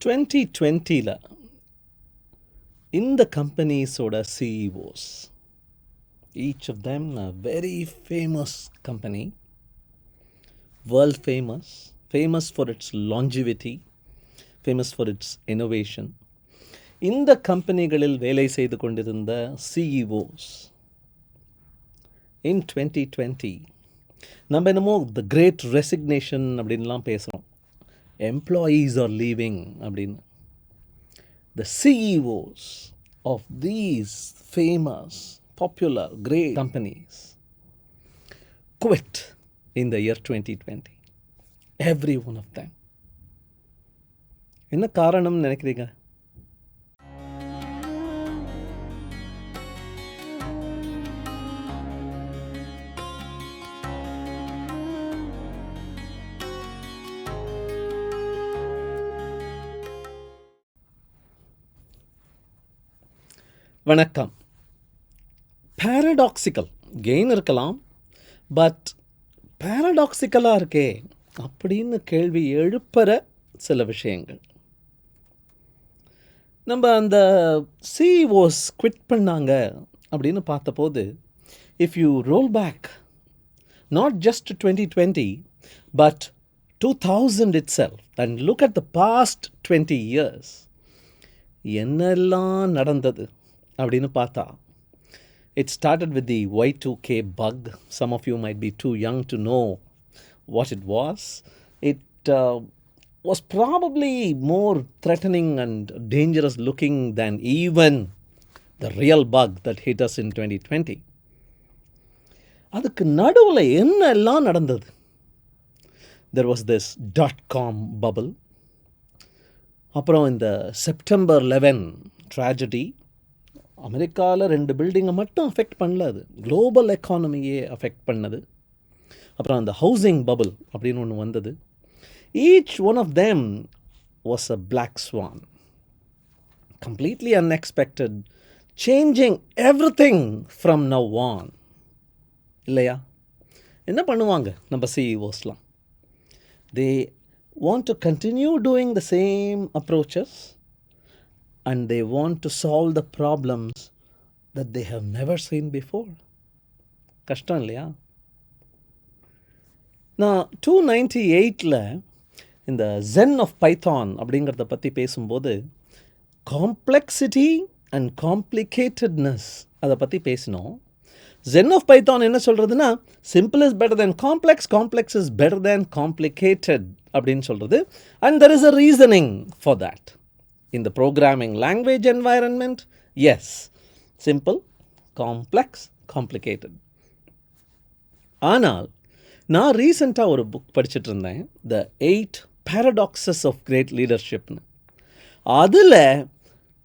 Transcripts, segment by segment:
2020ல இந்த கம்பெனிஸோட CEOs, each of them a very famous company, world famous for its longevity, famous for its innovation. இந்த கம்பெனிகளில் வேலை செய்து கொண்டிருந்த CEOs in 2020 நம்ம என்னமோ த கிரேட் ரெசிக்னேஷன் அப்படின்லாம் பேசுகிறோம். எம்ப்ளாயீஸ் ஆர் லீவிங் அப்படின்னு. The CEOs of these famous, popular, great companies quit in the year 2020. Every one of them. என்ன காரணம் நினைக்கிறீங்க? வணக்கம். பேரடாக்சிக்கல் கெயின் இருக்கலாம், பட் பேரடாக்சிக்கலாக இருக்கே அப்படின்னு கேள்வி எழுப்புற சில விஷயங்கள். நம்ம அந்த சிஇஓஸ் குவிட் பண்ணாங்க அப்படின்னு பார்த்தபோது, if you roll back not just 2020 but 2000 itself and look at the past 20 years, என்னெல்லாம் நடந்தது அப்படின்னு பார்த்தா, it started with the Y2K bug. Some of you might be too young to know what it was. It was probably more threatening and dangerous looking than even the real bug that hit us in 2020. அதுக்கு நடுவில் என்னெல்லாம் நடந்தது? There was this .com bubble. அப்புறம் இந்த September 11 tragedy. அமெரிக்காவில் 2 பில்டிங்கை மட்டும் affect பண்ணல, அது குளோபல் எக்கானமியே அஃபெக்ட் பண்ணது. அப்புறம் அந்த ஹவுசிங் பபுள் அப்படின்னு ஒன்று வந்தது. Each one of them was a black swan, completely unexpected, changing everything from now on. இல்லையா? என்ன பண்ணுவாங்க நம்ம சிஇஓஸ்லாம்? They want to continue doing the same approaches and they want to solve the problems that they have never seen before. கஷ்டம் இல்லையா? நான் 298ல் இந்த Zen of Python அப்படிங்கிறத பற்றி பேசும்போது காம்ப்ளெக்சிட்டி அண்ட் காம்ப்ளிகேட்டட்னஸ் அதை பற்றி பேசினோம். Zen of Python என்ன சொல்கிறதுனா, simple is better than complex, complex is better than complicated அப்படின்னு சொல்கிறது. And there is a reasoning for that. In the programming language environment, yes, simple, complex, complicated. ஆனால் நான் ரீசெண்டாக ஒரு புக் படிச்சுட்டு இருந்தேன், The 8 Paradoxes of Great Leadershipனு. அதில்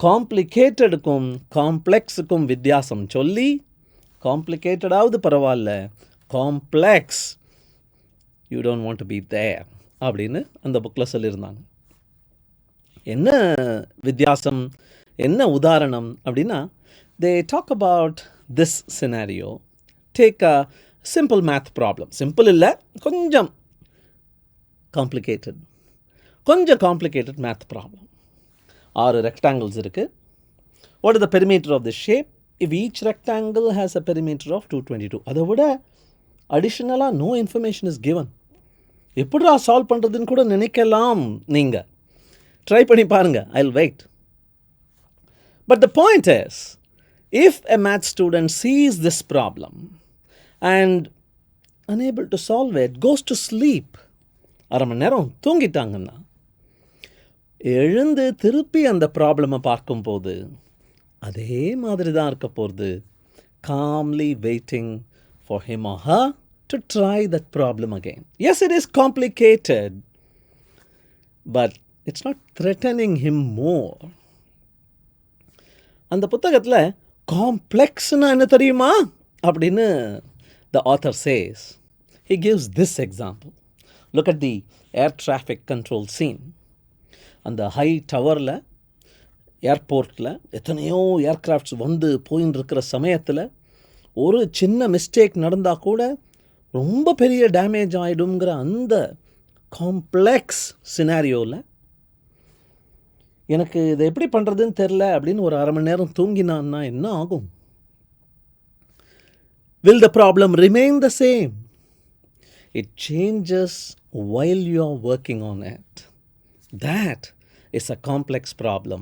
காம்ப்ளிகேட்டடுக்கும் காம்ப்ளெக்ஸுக்கும் வித்தியாசம் சொல்லி, காம்ப்ளிகேட்டடாவது பரவாயில்ல, complex you don't want to be there அப்படின்னு அந்த புக்கில் சொல்லியிருந்தாங்க. என்ன வித்தியாசம், என்ன உதாரணம் அப்படின்னா, they talk about this scenario. Take a simple math problem. Simple இல்லை, கொஞ்சம் காம்ப்ளிகேட்டட், கொஞ்சம் காம்ப்ளிகேட்டட் மேத் ப்ராப்ளம். 6 ரெக்டாங்கிள்ஸ் இருக்குது. What is the perimeter of the shape? If each rectangle has a perimeter of 222. அதை விட அடிஷ்னலாக நோ இன்ஃபர்மேஷன் இஸ் கிவன். எப்படிடா solve பண்ணுறதுன்னு கூட நினைக்கலாம் நீங்கள். ட்ரை பண்ணி பாருங்கள். I'll wait. But the point is, if a math student sees this problem and unable to solve it, goes to sleep, 1/2 மணி நேரம் தூங்கிட்டாங்கன்னா, எழுந்து திருப்பி அந்த ப்ராப்ளமை பார்க்கும்போது அதே மாதிரி தான் இருக்க போகிறது. calmly waiting for him or her to try that problem again. Yes, it is complicated, but it's not threatening him more. அந்த புத்தகத்தில் காம்ப்ளெக்ஸ்னா என்ன தெரியுமா அப்படின்னு the author says. He gives this example. Look at the air traffic control scene. அந்த high டவரில், ஏர்போர்ட்டில் எத்தனையோ aircrafts வந்து போயின்னு இருக்கிற சமயத்தில் ஒரு சின்ன மிஸ்டேக் நடந்தால் கூட ரொம்ப பெரிய டேமேஜ் ஆகிடுங்கிற அந்த காம்ப்ளெக்ஸ் சினாரியோவில் எனக்கு இதை எப்படி பண்ணுறதுன்னு தெரில அப்படின்னு ஒரு 1/2 மணி நேரம் தூங்கினான்னா என்ன ஆகும்? Will the problem remain the same? It changes while you are working on it. That is a complex problem.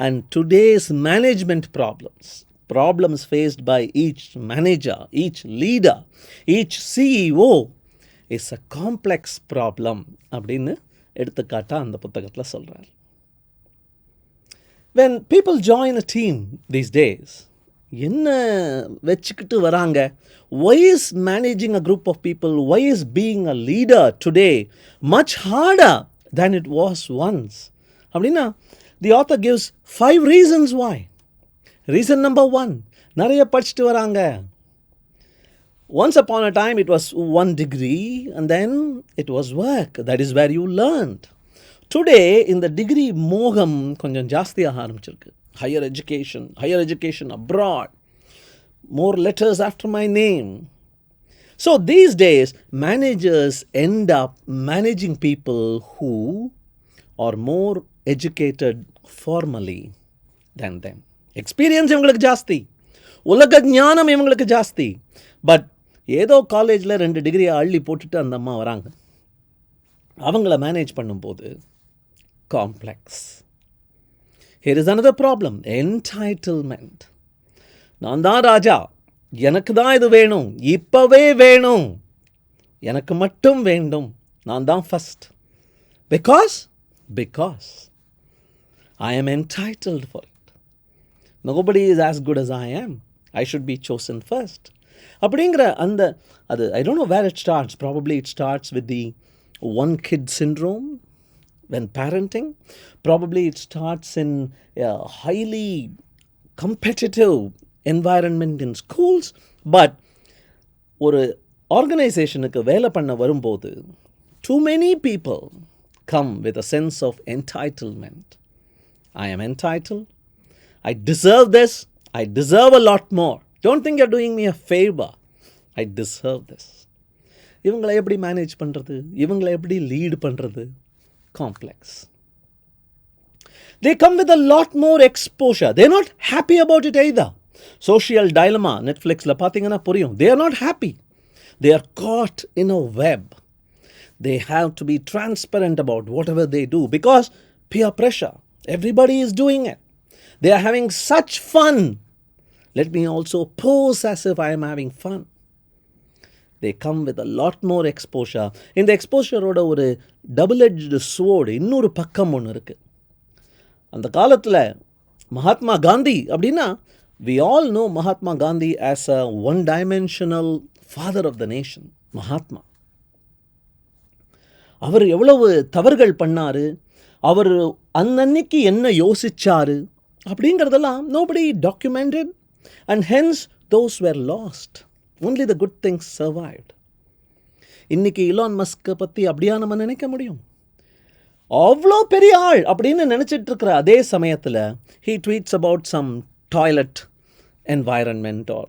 And today's management problems faced by each manager, each leader, each CEO is a complex problem அப்படின்னு எடுத்துக்காட்டா அந்த புத்தகத்தில் சொல்கிறார். When people join a team these days, என்ன வச்சுக்கிட்டு வராங்க? Why is managing a group of people, why is being a leader today much harder than it was once? அப்படின்னா the author gives 5 reasons why. Reason number 1, நிறைய படிச்சுட்டு வராங்க. Once upon a time it was 1 degree and then it was work. That is where you learned. Today இந்த degree மோகம் கொஞ்சம் ஜாஸ்தியாக ஆரம்பிச்சிருக்கு. Higher education abroad, more letters after my name. So these days managers end up managing people who are more educated formally than them. Experience இவங்களுக்கு ஜாஸ்தி, உலக ஞானம் இவங்களுக்கு ஜாஸ்தி. பட் ஏதோ காலேஜில் 2 டிகிரியை அள்ளி போட்டுட்டு அந்த அம்மா வராங்க. அவங்கள மேனேஜ் பண்ணும்போது complex. Here is another problem, entitlement. நான் தான் ராஜா, எனக்கு தான் இது வேணும், இப்போவே வேணும், எனக்கு மட்டும் வேண்டும், நான் தான் first. Because I am entitled for it. Nobody is as good as I am. I should be chosen first. அப்படிங்கிற அந்த அது I don't know where it starts. Probably it starts with the one kid syndrome when parenting. Probably it starts in a highly competitive environment in schools. But ஒரு ஆர்கனைசேஷனுக்கு வேலை பண்ண வரும்போது too many people come with a sense of entitlement. I am entitled. I deserve this. I deserve a lot more. Don't think you're doing me a favor. I deserve this. இவங்களை எப்படி manage பண்ணுறது? இவங்களை எப்படி lead பண்ணுறது? Complex. They come with a lot more exposure. They're not happy about it either. Social dilemma, Netflixல பார்த்தீங்கன்னா புரியும். They are not happy. They are caught in a web. They have to be transparent about whatever they do because peer pressure. Everybody is doing it. They are having such fun. Let me also pose as if I am having fun. They come with a lot more exposure. இந்த எக்ஸ்போஷரோட ஒரு double-edged sword, இன்னொரு பக்கம் ஒன்று இருக்குது. அந்த காலத்தில் மகாத்மா காந்தி அப்படின்னா we all know Mahatma Gandhi as a one-dimensional father of the nation. Mahatma அவர் எவ்வளவு தவறுகள் பண்ணாரு, அவர் அன்னன்னைக்கு என்ன யோசிச்சாரு அப்படிங்கிறதெல்லாம் nobody documented and hence those were lost. Only the good things survived. இன்னைக்கு இலான் மஸ்கை பற்றி அப்படியா நம்ம நினைக்க முடியும்? அவ்வளோ பெரிய ஆள் அப்படின்னு நினச்சிட்டு இருக்கிற அதே சமயத்தில் he tweets about some toilet environment or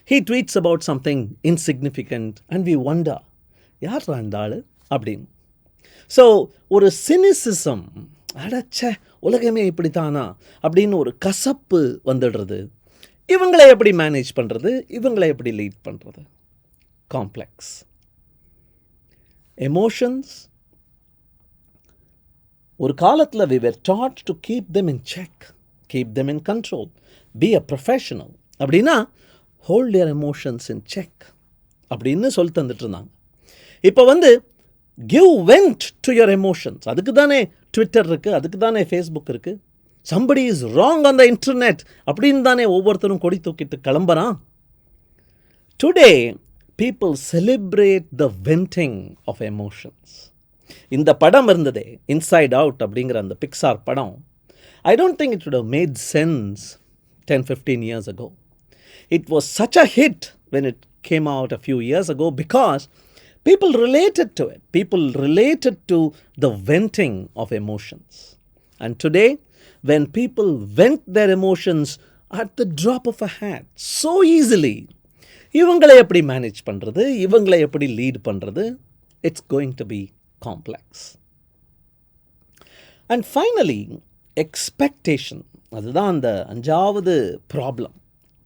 he tweets about something insignificant and we wonder யார் அந்த ஆள் அப்படின்னு. ஸோ ஒரு சினிசிசம், அடச்ச உலகமே இப்படித்தானா அப்படின்னு ஒரு கசப்பு வந்துடுறது. இவங்களை எப்படி மேனேஜ் பண்ணுறது, இவங்களை எப்படி லீட் பண்ணுறது? காம்ப்ளெக்ஸ். எமோஷன்ஸ் ஒரு காலத்தில் we were taught to keep them in check, keep them in control, be a professional. அப்படின்னா hold your emotions in check அப்படின்னு சொல்லி தந்துட்டு இருந்தாங்க. இப்போ give vent to your emotions. அதுக்கு தானே ட்விட்டர் இருக்குது, அதுக்கு தானே ஃபேஸ்புக் இருக்குது. somebody is wrong on the internet அப்படின்னு தானே ஒவ்வொருத்தரும் கொடி தூக்கிட்டு கிளம்புறான். Today people celebrate the venting of emotions. இந்த படம் இருந்ததே இன்சைட் அவுட் அப்படிங்கிற அந்த பிக்சார் படம், I don't think it would have made sense 10-15 years ago. It was such a hit when it came out a few years ago because people related to it. People related to the venting of emotions. And today, when people vent their emotions at the drop of a hat so easily, இவங்களை எப்படி manage பண்ணுறது, இவங்களை எப்படி lead பண்ணுறது? It's going to be complex. And finally, expectation, அதுதான் அந்த 5வது problem.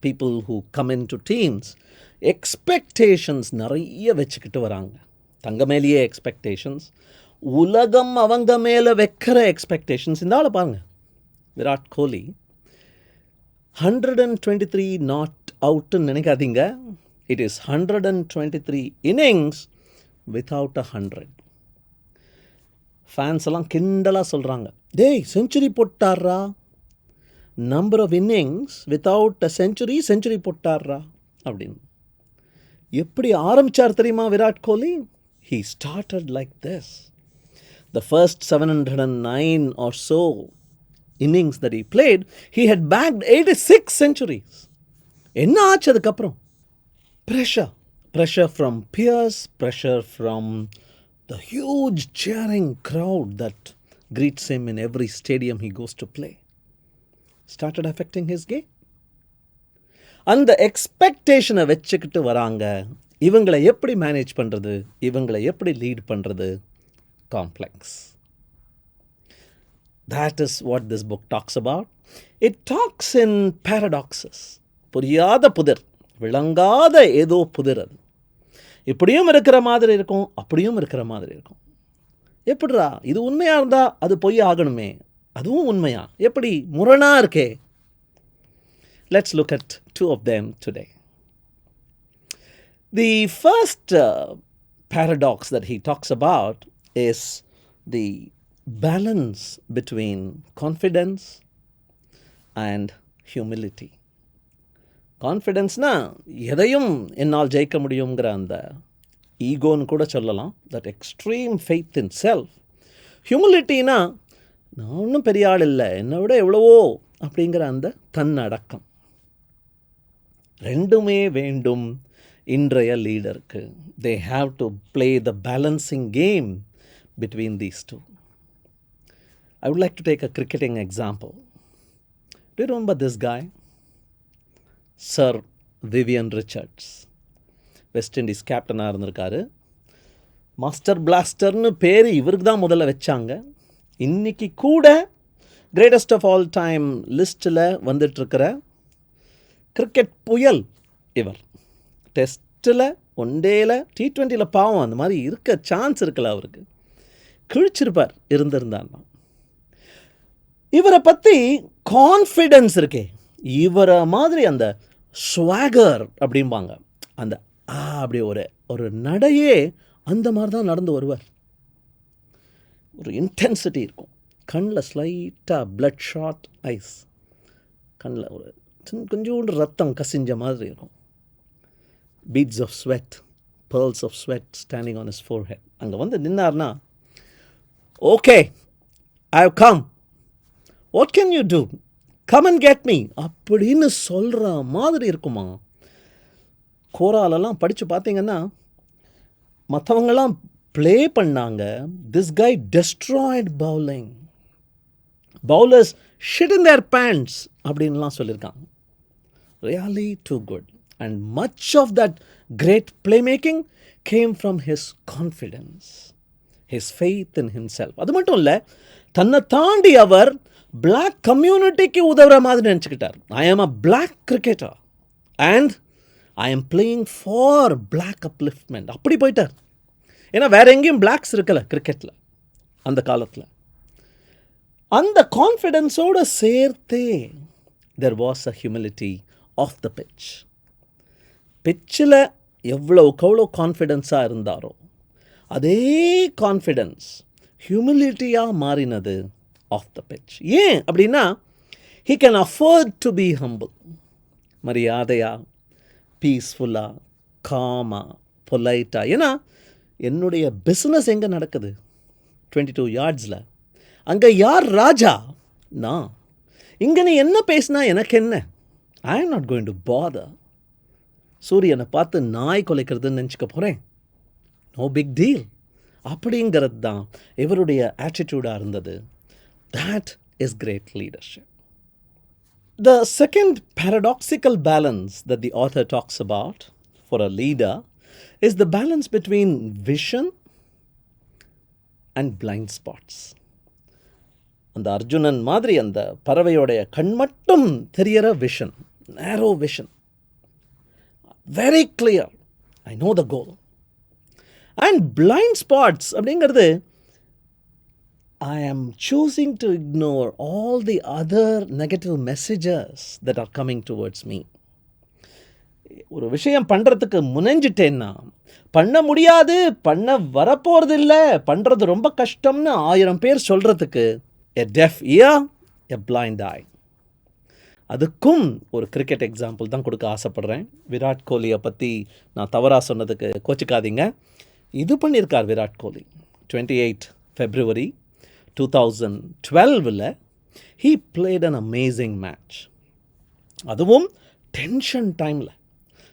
People who come in to teams expectations நிறைய வச்சுக்கிட்டு வராங்க. தங்க மேலேயே எக்ஸ்பெக்டேஷன்ஸ், உலகம் அவங்க மேலே வைக்கிற எக்ஸ்பெக்டேஷன்ஸ். இந்த ஆளை பாருங்க, விராட் கோலி 123 நாட் அவுட்டுன்னு நினைக்காதீங்க. It is 123 innings without 100. Fans எல்லாம் கிண்டலாக சொல்கிறாங்க, டேய் செஞ்சுரி போட்டாரா, number of innings without a century போட்டாரா அப்படின்னு. எப்படி ஆரம்பித்தார் தெரியுமா Virat Kohli? He started like this. The first 709 or so innings that he played, he had bagged 86 centuries. என்ன ஆச்சு அதுக்கப்புறம்? Pressure from peers, pressure from the huge cheering crowd that greets him in every stadium he goes to play. Started affecting his game. அந்த எக்ஸ்பெக்டேஷனை வச்சுக்கிட்டு வராங்க. இவங்களை எப்படி manage பண்ணுறது, இவங்களை எப்படி லீட் பண்ணுறது, complex. That is what this book talks about. It talks in paradoxes. புரியாத புதிர், விளங்காத ஏதோ புதிர். அது இப்படியும் இருக்கிற மாதிரி இருக்கும், அப்படியும் இருக்கிற மாதிரி இருக்கும். எப்படிரா இது உண்மையாக இருந்தால் அது பொய் ஆகணுமே, அதுவும் உண்மையா, எப்படி முரணாக இருக்கே. Let's look at 2 of them today. The first paradox that he talks about is the balance between confidence and humility. கான்ஃபிடென்ஸ்னா எதையும் என்னால் ஜெயிக்க முடியுங்கிற அந்த ஈகோன்னு கூட சொல்லலாம், that extreme faith in self. ஹியூமிலிட்டினா நான் ஒன்றும் பெரிய ஆள் இல்லை, என்னை விட எவ்வளவோ அப்படிங்கிற அந்த தன்னடக்கம். ரெண்டுமே வேண்டும் இன்றைய லீடருக்கு. They have to play the balancing game between these two. I would like to take a cricketing example. Do you remember this guy? Sir Vivian Richards. West Indies கேப்டனாக இருந்திருக்காரு. மாஸ்டர் பிளாஸ்டர்னு பேர் இவருக்கு தான் முதல்ல வச்சாங்க. இன்றைக்கி கூட கிரேட்டஸ்ட் ஆஃப் ஆல் டைம் லிஸ்ட்டில் வந்துட்டுருக்கிற கிரிக்கெட் புயல் இவர். டெஸ்ட்டில், ஒன்டேயில், T20 பாவம் அந்த மாதிரி இருக்க சான்ஸ் இருக்குல்ல, அவருக்கு கிழிச்சிருப்பார் இருந்திருந்தார்னா. இவரை பற்றி கான்ஃபிடென்ஸ் இருக்கே, இவரை மாதிரி அந்த ஸ்வாகர் அப்படிம்பாங்க, அந்த அப்படி ஒரு நடையே அந்த மாதிரி தான் நடந்து வருவார். ஒரு இன்டென்சிட்டி இருக்கும், கண்ணில் ஸ்லைட்டாக பிளட் ஷாட் ஐஸ், கண்ணில் ஒரு கொஞ்சோண்டு ரத்தம் கசிஞ்ச மாதிரி இருக்கும். Beads of sweat, pearls of sweat standing on his forehead. அங்கே வந்து நின்னார்னா, okay I have come, what can you do, come and get me அப்படின்னு சொல்கிற மாதிரி இருக்குமா. கோராலெல்லாம் படித்து பார்த்தீங்கன்னா மற்றவங்கெல்லாம் ப்ளே பண்ணாங்க. This guy destroyed bowling, bowlers shit in their pants அப்படின்லாம் சொல்லியிருக்காங்க. Really too good. And much of that great play making came from his confidence, his faith in himself. அது மட்டும் இல்லை, தன்னை தாண்டி அவர் பிளாக் கம்யூனிட்டிக்கு உதவுற மாதிரி நினச்சிக்கிட்டார். I am a black cricketer and I am playing for black upliftment. அப்படி போயிட்டார். ஏன்னா வேற எங்கேயும் பிளாக்ஸ் இருக்கல கிரிக்கெட்டில் அந்த காலத்தில். அந்த கான்ஃபிடென்ஸோடு சேர்த்தே there was a humility of the pitch. பிட்சில் எவ்வளோ கான்ஃபிடென்ஸாக இருந்தாரோ அதே கான்ஃபிடென்ஸ் ஹியூமிலிட்டியாக மாறினது ஆஃப் த பிட்ச். ஏன் அப்படின்னா, he can afford to be humble. மரியாதையாக, பீஸ்ஃபுல்லாக, காமாக, பொலைட்டாக. ஏன்னா என்னுடைய பிஸ்னஸ் எங்கே நடக்குது, 22 yardsல. அங்கே யார் ராஜா? நான். இங்கே நீ என்ன பேசினா எனக்கு என்ன, I am not going to father. சூரியனை பார்த்து நாய் கொலைக்கிறதுன்னு நினச்சிக்க போகிறேன், நோ பிக் டீல் அப்படிங்கிறது தான் இவருடைய ஆட்டிடியூடாக இருந்தது. That is great leadership. The second paradoxical balance that the author talks about for a leader is the balance between vision and blind spots. அந்த அர்ஜுனன் மாதிரி அந்த பறவையோடைய கண் மட்டும் தெரியற விஷன், நேரோ vision, very clear, I know the goal. And blind spots அப்படிங்கிறது, I am choosing to ignore all the other negative messages that are coming towards me. ஒரு விஷயம் பண்ணுறதுக்கு முனைஞ்சிட்டேன்னா, பண்ண முடியாது, பண்ண வரப்போகிறது இல்லை, பண்ணுறது ரொம்ப கஷ்டம்னு 1000 பேர் சொல்கிறதுக்கு a deaf ear, a blind eye. அதுக்கும் ஒரு கிரிக்கெட் எக்ஸாம்பிள் தான் கொடுக்க ஆசைப்படுறேன். விராட் கோலியை பற்றி நான் தவறாக சொன்னதுக்கு கோச்சிக்காதீங்க. இது பண்ணியிருக்கார் Virat Kohli. 28 February 2012 he played an amazing match. அதுவும் டென்ஷன் டைமில்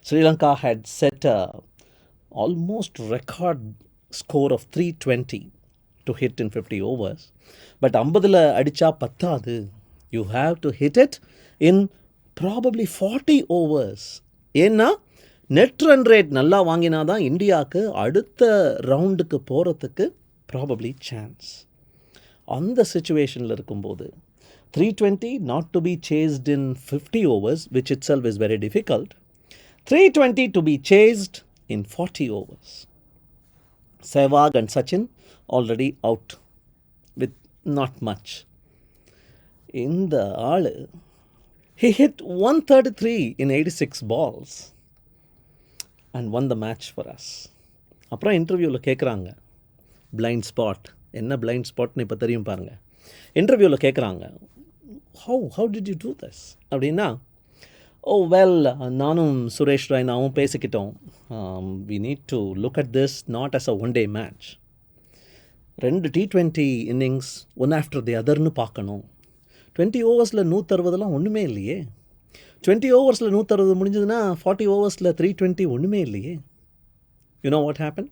Sri Lanka had set a almost record score of 320 to hit in 50 overs. But 50ல் அடித்தா பத்தாது, you have to hit it in probably 40 overs. ஏன்னா நெட் ரன் ரேட் நல்லா வாங்கினா தான் இந்தியாவுக்கு அடுத்த ரவுண்டுக்கு போகிறதுக்கு ப்ராபப்ளி சான்ஸ். அந்த சிச்சுவேஷனில் இருக்கும்போது 320 not to be chased in 50 overs, which itself is very difficult. 320 to be chased in 40 overs. Sehwag and Sachin already out with not much. இந்த ஆள் he hit 133 in 86 balls and won the match for us. அப்புறம் இன்டர்வியூவில் கேட்குறாங்க, blind spot என்ன, blind ஸ்பாட்னு இப்போ தெரியும் பாருங்கள். இன்டர்வியூவில் கேட்குறாங்க, how did you do this அப்படின்னா, நானும் Suresh ரெய்னாவும் பேசிக்கிட்டோம், we need to look at this not as a one day match. 2 T20 innings one after the அதர்னு பார்க்கணும். 20 ஓவர்ஸில் 160 ஒன்றுமே இல்லையே. 20 ஓவர்ஸில் 160 முடிஞ்சதுன்னா 40 ஓவர்ஸில் 320 ஒன்றுமே இல்லையே. You know what happened?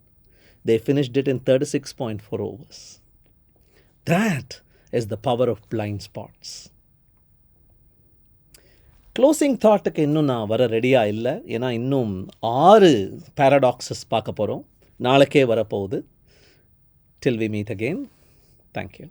They finished it in 36.4 overs. That is the power of blind spots. Closing தாட்டுக்கு இன்னும் நான் வர ரெடியாக இல்லை. ஏன்னா இன்னும் 6 பேரடாக்ஸஸ் பார்க்க போகிறோம். நாளைக்கே வரப்போகுது. Till we meet again. Thank you.